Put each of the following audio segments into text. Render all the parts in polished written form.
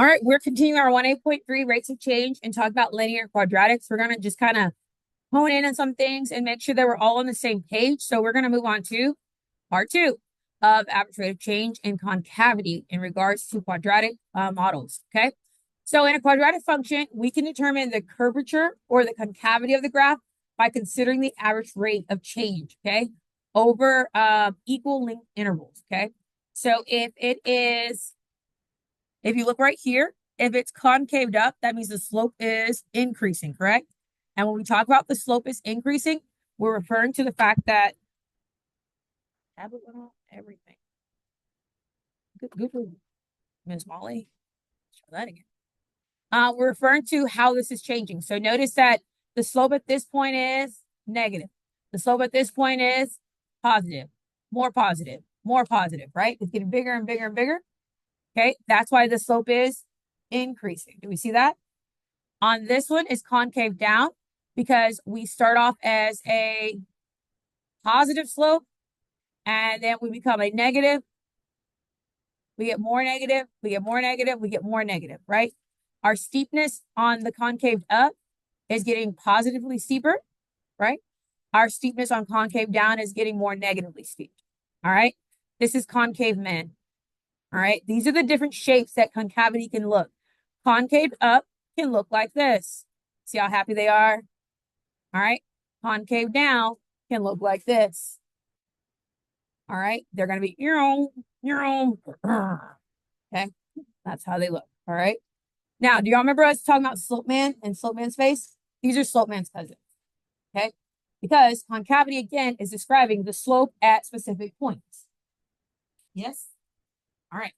All right, we're continuing our 1A.3 rates of change and talk about linear and quadratics. We're going to just kind of hone in on some things and make sure that we're all on the same page. So we're going to move on to part 2 of average rate of change and concavity in regards to quadratic models, okay? So in a quadratic function, we can determine the curvature or the concavity of the graph by considering the average rate of change, okay, over equal length intervals, okay? So if you look right here, if it's concaved up, that means the slope is increasing, correct? And when we talk about the slope is increasing, we're referring to the fact that tablet went off everything. Good for Ms. Molly. Try that again. We're referring to how this is changing. So notice that the slope at this point is negative. The slope at this point is positive, more positive, more positive, right? It's getting bigger and bigger and bigger. Okay, that's why the slope is increasing. Do we see that? On this one is concave down because we start off as a positive slope and then we become a negative. We get more negative, we get more negative, we get more negative, right? Our steepness on the concave up is getting positively steeper, right? Our steepness on concave down is getting more negatively steep. All right. This is concave min. All right. These are the different shapes that concavity can look. Concave up can look like this. See how happy they are? All right. Concave down can look like this. All right. They're going to be your own. Okay. That's how they look. All right. Now, do y'all remember us talking about slope man and slope man's face? These are slope man's cousins. Okay. Because concavity, again, is describing the slope at specific points. Yes? All right.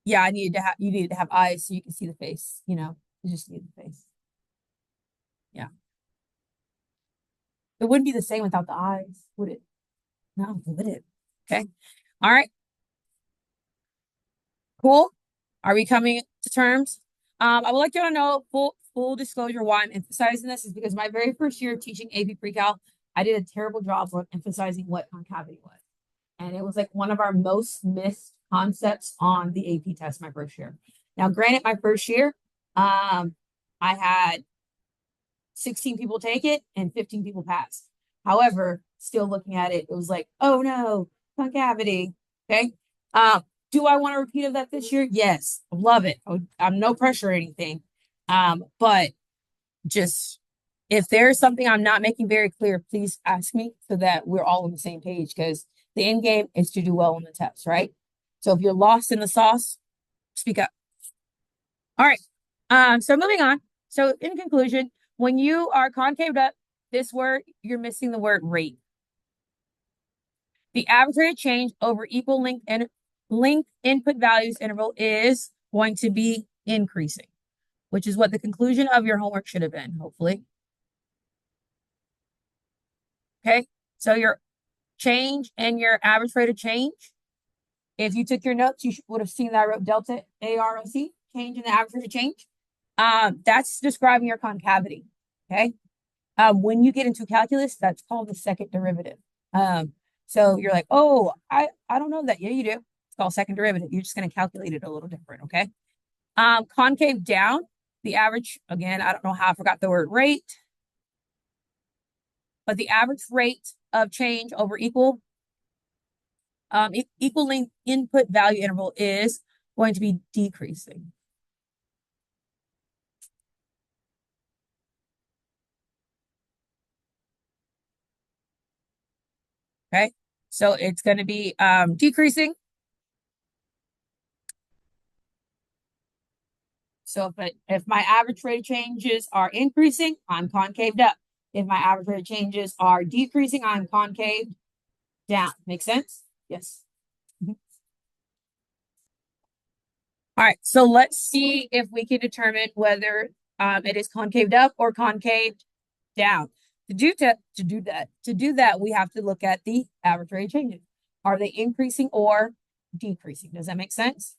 Yeah, you needed to have eyes so you can see the face, you just need the face. Yeah. It wouldn't be the same without the eyes, would it? No, would it? Okay. All right. Cool. Are we coming to terms? I would like you to know full disclosure why I'm emphasizing this is because my very first year of teaching AP Pre-Cal, I did a terrible job of emphasizing what concavity was. And it was like one of our most missed concepts on the AP test my first year. Now, granted, my first year, I had 16 people take it and 15 people pass. However, still looking at it, it was like, oh no, concavity. Okay. Do I want to repeat that this year? Yes. Love it. I'm no pressure or anything. But just if there's something I'm not making very clear, please ask me so that we're all on the same page because the end game is to do well on the test, right? So if you're lost in the sauce, speak up. All right. So moving on. So in conclusion, when you are concaved up, this word, you're missing the word rate. The average rate of change over equal length input values interval is going to be increasing, which is what the conclusion of your homework should have been, hopefully. Okay, so your change and your average rate of change. If you took your notes, you would have seen that I wrote delta AROC, change in the average rate of change. That's describing your concavity. Okay. When you get into calculus, that's called the second derivative. So you're like, oh, I don't know that. Yeah, you do. It's called second derivative. You're just going to calculate it a little different. Okay. Concave down, the average, again, I don't know how I forgot the word rate, but the average rate of change over equal length input value interval is going to be decreasing. Okay, so it's going to be decreasing. So if my average rate of changes are increasing, I'm concaved up. If my average rate of changes are decreasing, I'm concaved down. Make sense? Yes. All right, so let's see if we can determine whether it is concaved up or concaved down. To do that, we have to look at the average rate of changes. Are they increasing or decreasing? Does that make sense?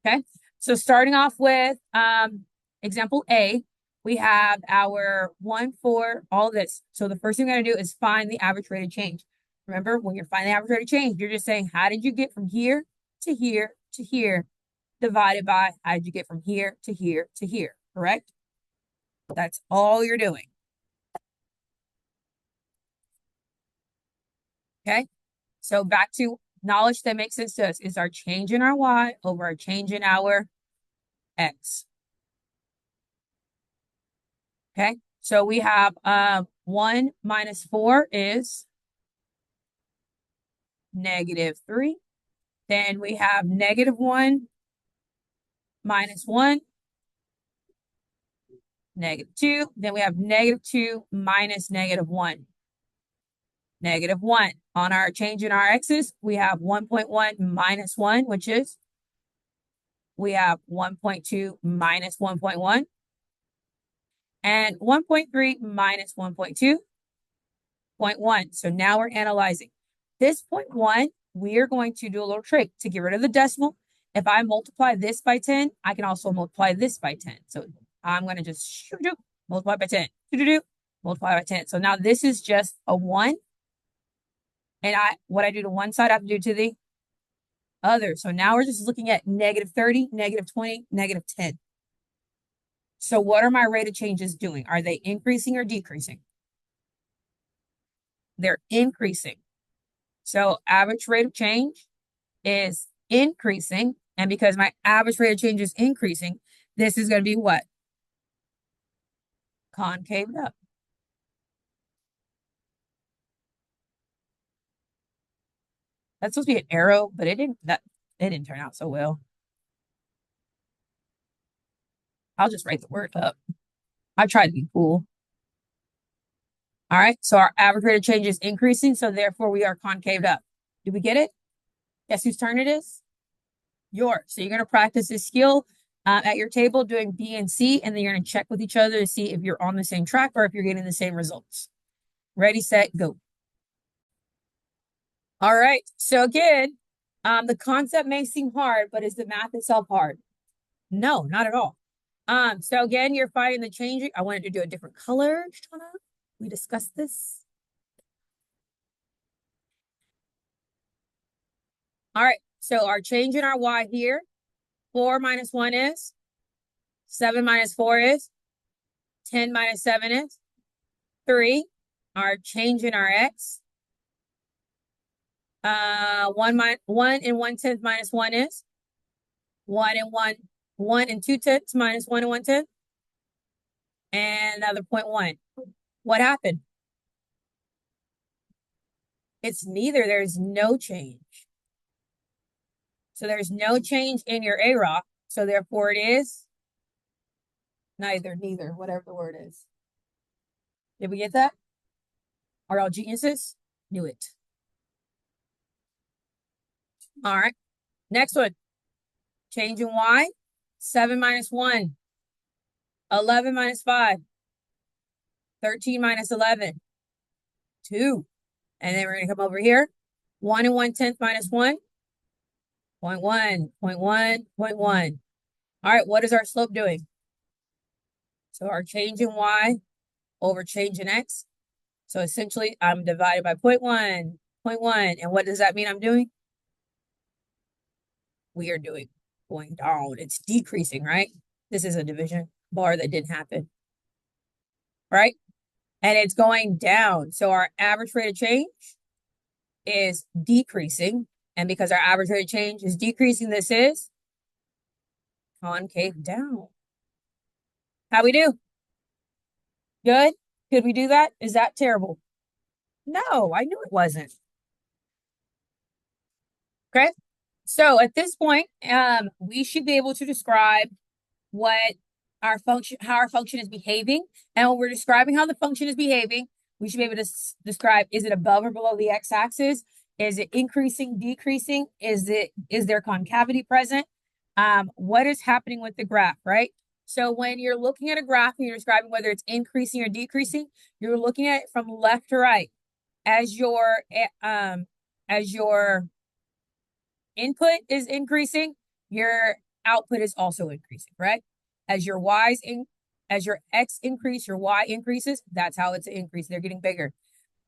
Okay, so starting off with example A, we have our 1, 4, all this. So the first thing we're going to do is find the average rate of change. Remember, when you're finding the average rate of change, you're just saying, how did you get from here to here to here, divided by how did you get from here to here to here, correct? That's all you're doing. Okay, so back to knowledge that makes sense to us is our change in our y over our change in our x. Okay, so we have 1 minus 4 is -3. Then we have -1 minus 1, -2. Then we have -2 minus -1. -1. On our change in our x's, we have 1.1 minus 1, which is we have 1.2 minus 1.1. And 1.3 minus 1.2, 0.1. So now we're analyzing. This 0.1, we are going to do a little trick to get rid of the decimal. If I multiply this by 10, I can also multiply this by 10. So I'm going to just multiply by 10. Multiply by 10. So now this is just a 1. And what I do to one side, I have to do to the other. So now we're just looking at -30, -20, -10. So what are my rate of changes doing? Are they increasing or decreasing? They're increasing. So average rate of change is increasing. And because my average rate of change is increasing, this is going to be what? Concaved up. That's supposed to be an arrow, but it didn't turn out so well. I'll just write the word up. I tried to be cool. All right, so our average rate of change is increasing, so therefore we are concaved up. Do we get it? Guess whose turn it is? Yours. So you're going to practice this skill at your table doing B and C, and then you're going to check with each other to see if you're on the same track or if you're getting the same results. Ready, set, go. All right, so again, the concept may seem hard, but is the math itself hard? No, not at all. So again, you're finding the changing. I wanted to do a different color, Shauna. We discussed this. All right, so our change in our y here, 4 minus 1 is, 7 minus 4 is, 10 minus 7 is, 3. Our change in our x, 1 and 1/10 minus 1 is, 1 and 2/10 minus 1 and 1/10, and another 0.1. What happened? It's neither. There's no change. So there's no change in your AROC. So therefore it is neither, whatever the word is. Did we get that? Are y'all geniuses? Knew it. All right. Next one. Change in y. 7 minus 1. 11 minus 5. 13 minus 11. 2. And then we're going to come over here. 1 and 1/10 minus 1. 0.1, 0.1, 0.1. All right, what is our slope doing? So our change in y over change in x. So essentially, I'm divided by 0.1, 0.1. And what does that mean I'm doing? We are doing going down. It's decreasing, right? This is a division bar that didn't happen, right? And it's going down. So our average rate of change is decreasing. And because our average rate of change is decreasing, this is concave down. How we do? Good? Could we do that? Is that terrible? No, I knew it wasn't. Okay. So at this point, we should be able to describe what our function, how our function is behaving. And when we're describing how the function is behaving, we should be able to describe, is it above or below the x-axis? Is it increasing, decreasing? Is there concavity present? What is happening with the graph, right? So when you're looking at a graph and you're describing whether it's increasing or decreasing, you're looking at it from left to right. As your input is increasing, your output is also increasing, right? As your x increase, your y increases. That's how it's increasing. They're getting bigger.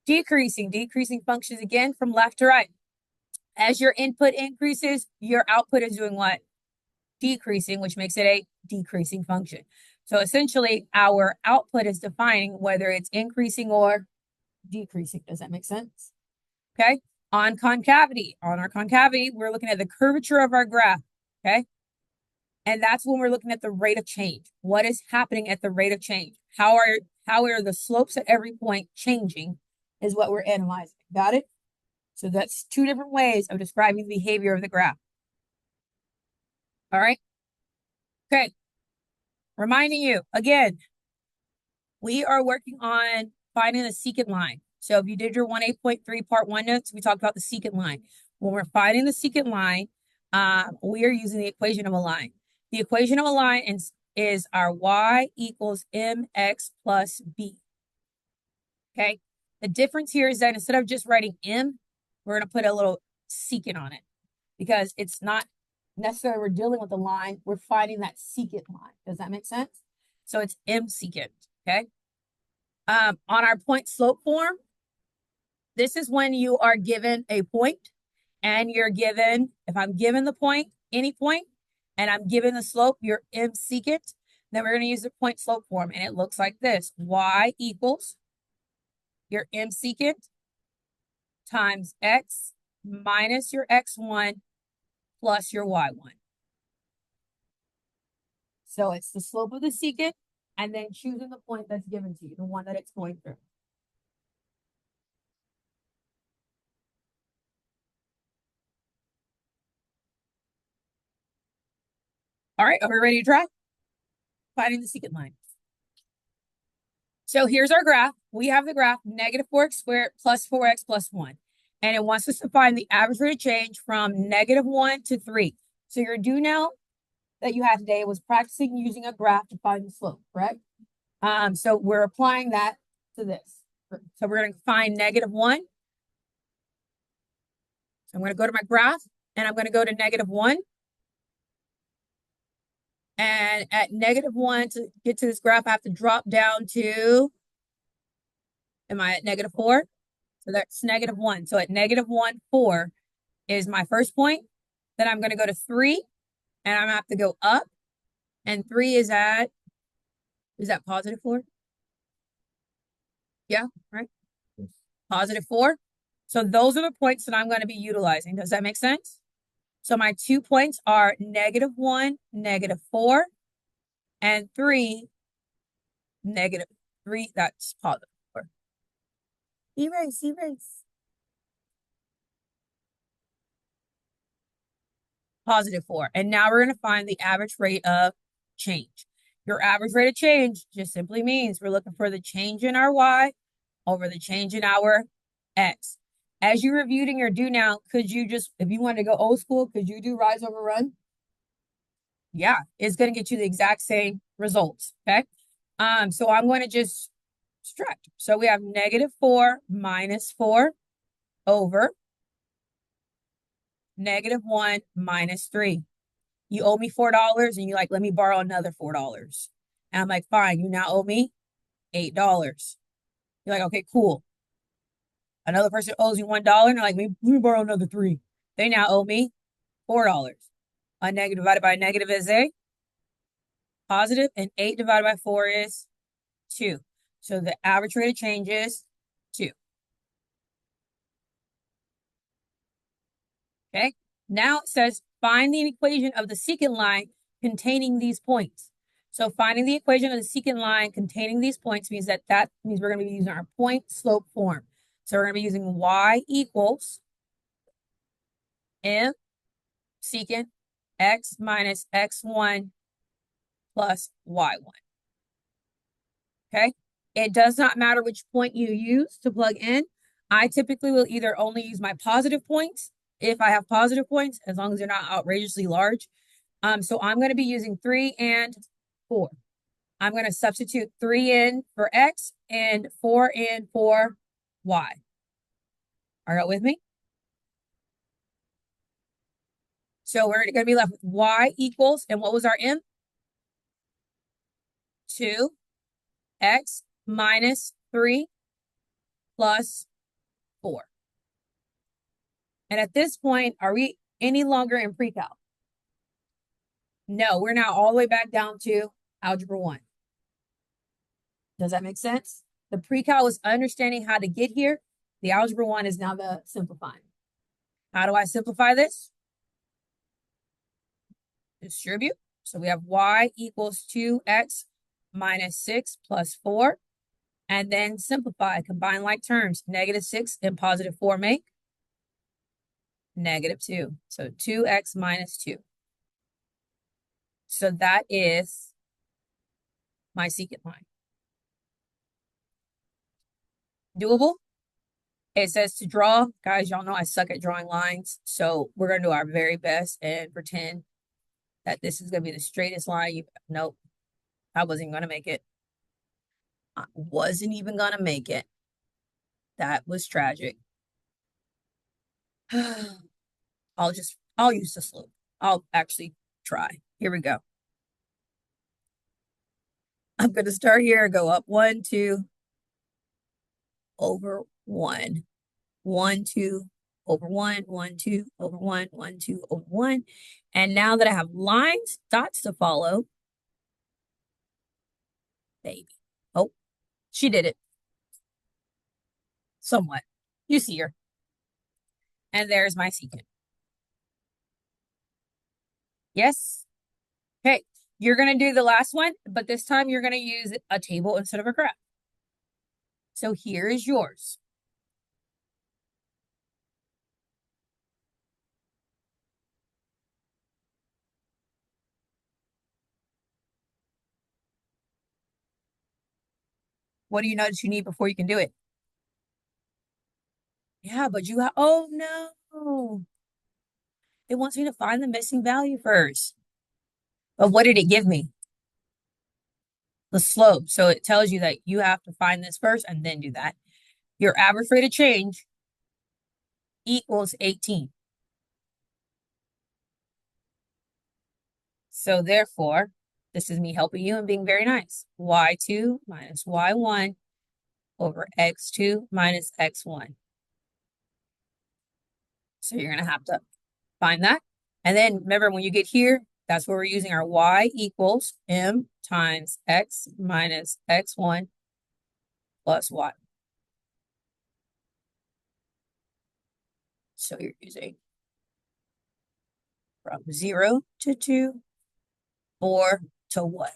Decreasing functions again from left to right. As your input increases, your output is doing what? Decreasing, which makes it a decreasing function. So essentially, our output is defining whether it's increasing or decreasing. Does that make sense? Okay. On our concavity, we're looking at the curvature of our graph. Okay. And that's when we're looking at the rate of change. What is happening at the rate of change? How are the slopes at every point changing is what we're analyzing. Got it? So that's two different ways of describing the behavior of the graph. All right. Okay. Reminding you again, we are working on finding the secant line. So if you did your 1A.3 part 1 notes, we talked about the secant line. When we're finding the secant line, we are using the equation of a line. The equation of a line is our y equals mx plus b. Okay. The difference here is that instead of just writing m, we're going to put a little secant on it because it's not necessarily we're dealing with the line. We're finding that secant line. Does that make sense? So it's m secant. Okay. On our point slope form, this is when you are given a point and you're given, if I'm given the point, any point, and I'm given the slope, your m secant, then we're going to use the point slope form. And it looks like this: y equals your m secant times x minus your x1 plus your y1. So it's the slope of the secant and then choosing the point that's given to you, the one that it's going through. All right, are we ready to try? Finding the secant line. So here's our graph. We have the graph negative 4x squared plus 4x plus 1. And it wants us to find the average rate of change from -1 to 3. So your do now that you had today was practicing using a graph to find the slope, correct? So we're applying that to this. So we're going to find -1. So I'm going to go to my graph and I'm going to go to -1. And at -1, to get to this graph, I have to drop down to, am I at -4? So that's -1. So at -1, 4 is my first point. Then I'm going to go to 3 and I'm going to have to go up. And 3 is at, is that +4? Yeah, right? +4. So those are the points that I'm going to be utilizing. Does that make sense? So my 2 points are -1, -4, and 3, -3. That's +4. Erase. +4. And now we're going to find the average rate of change. Your average rate of change just simply means we're looking for the change in our y over the change in our x. As you reviewed in your do now, could you just, if you wanted to go old school, could you do rise over run? Yeah, it's going to get you the exact same results. Okay. So I'm going to just subtract. So we have -4 minus 4 over -1 minus 3. You owe me $4 and you're like, let me borrow another $4. And I'm like, fine, you now owe me $8. You're like, okay, cool. Another person owes you $1 and they're like, let me borrow another 3. They now owe me $4. A negative divided by a negative is a positive, and 8 divided by 4 is 2. So the average rate of change is 2. Okay. Now it says find the equation of the secant line containing these points. So finding the equation of the secant line containing these points means that means we're going to be using our point slope form. So we're going to be using y equals m secant x minus x1 plus y1. Okay. It does not matter which point you use to plug in. I typically will either only use my positive points if I have positive points, as long as they're not outrageously large. So I'm going to be using 3 and 4. I'm going to substitute 3 in for x and 4 in for y. Are you with me? So we're going to be left with y equals, and what was our m? 2 x minus 3 plus 4. And at this point, are we any longer in pre-cal? No, we're now all the way back down to Algebra 1. Does that make sense? The pre-cal was understanding how to get here. The Algebra 1 is now the simplifying. How do I simplify this? Distribute. So we have y equals 2x minus 6 plus 4. And then simplify, combine like terms. Negative 6 and positive 4 make negative 2. So 2x minus 2. So that is my secant line. Doable? It says to draw. Guys, y'all know I suck at drawing lines. So we're going to do our very best and pretend that this is going to be the straightest line. Nope. I wasn't even going to make it. I wasn't even going to make it. That was tragic. I'll use the slope. I'll actually try. Here we go. I'm going to start here and go up 1, 2, over 1. 1, 2, over 1, 1, 2, over 1, 1, 2, over 1. And now that I have lines, dots to follow, baby. Oh, she did it. Somewhat. You see her. And there's my secant. Yes? Okay, you're going to do the last one, but this time you're going to use a table instead of a graph. So here is yours. What do you notice you need before you can do it? Yeah, but you have, oh no. It wants me to find the missing value first. But what did it give me? The slope. So it tells you that you have to find this first and then do that. Your average rate of change equals 18. So therefore, this is me helping you and being very nice. y2 minus y1 over x2 minus x1. So you're going to have to find that. And then remember, when you get here, that's where we're using our y equals m times x minus x1 plus y. So you're using from 0 to 2, 4 to 1.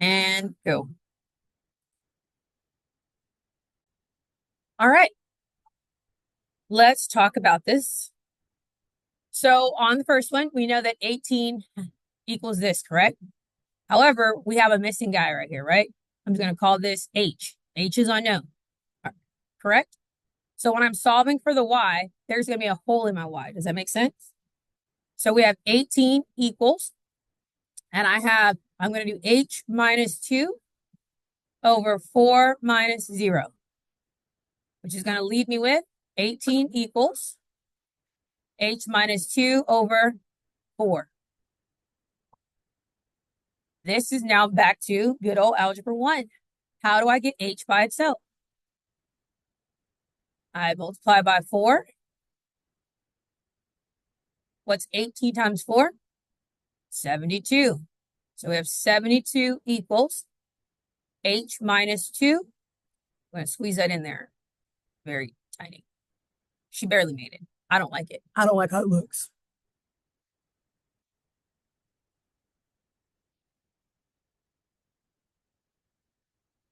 And go. All right. Let's talk about this. So on the first one, we know that 18 equals this, correct? However, we have a missing guy right here, right? I'm just going to call this h. H is unknown, correct? So when I'm solving for the y, there's going to be a hole in my y. Does that make sense? So we have 18 equals, and I'm going to do h minus 2 over 4 minus 0, which is going to leave me with 18 equals h minus 2 over 4. This is now back to good old Algebra 1. How do I get h by itself? I multiply by 4. What's 18 times 4? 72. So we have 72 equals h minus 2. I'm going to squeeze that in there. Very tiny. She barely made it. I don't like it. I don't like how it looks.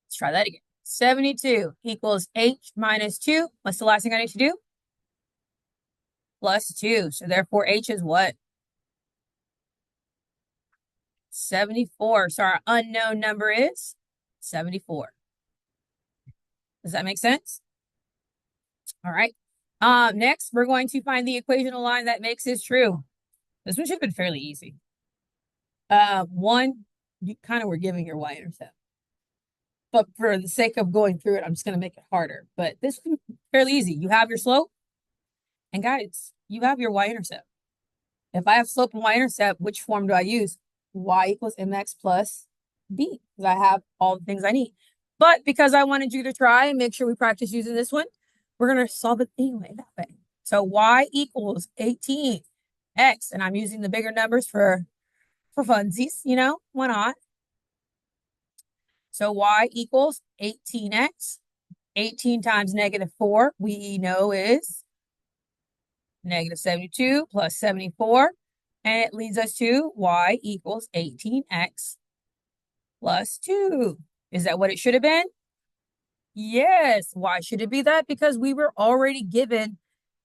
Let's try that again. 72 equals h minus 2. What's the last thing I need to do? Plus 2. So therefore, h is what? 74. So our unknown number is 74. Does that make sense? All right. Next, we're going to find the equational line that makes this true. This one should have been fairly easy. One, you kind of were giving your y-intercept. But for the sake of going through it, I'm just going to make it harder. But this is fairly easy. You have your slope. And guys, you have your y-intercept. If I have slope and y-intercept, which form do I use? Y equals mx plus b, because I have all the things I need. But because I wanted you to try and make sure we practice using this one, we're going to solve it anyway that way. So y equals 18x, and I'm using the bigger numbers for funsies, you know, why not? So y equals 18x. 18 times -4, we know is -72 plus 74. And it leads us to y equals 18x plus 2. Is that what it should have been? Yes. Why should it be that? Because we were already given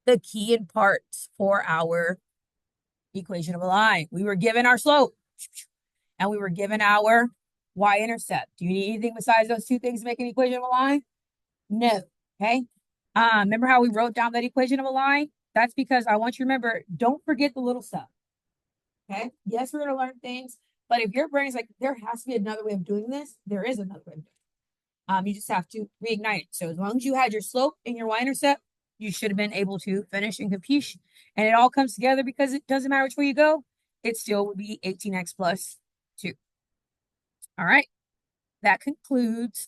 the key and parts for our equation of a line. We were given our slope, and we were given our y-intercept. Do you need anything besides those two things to make an equation of a line? No. Okay. Remember how we wrote down that equation of a line? That's because I want you to remember, don't forget the little stuff. Okay. Yes, we're going to learn things, but if your brain is like, there has to be another way of doing this, there is another way of doing it. You just have to reignite it. So as long as you had your slope and your y-intercept, you should have been able to finish and compute. And it all comes together because it doesn't matter which way you go. It still would be 18x plus 2. All right. That concludes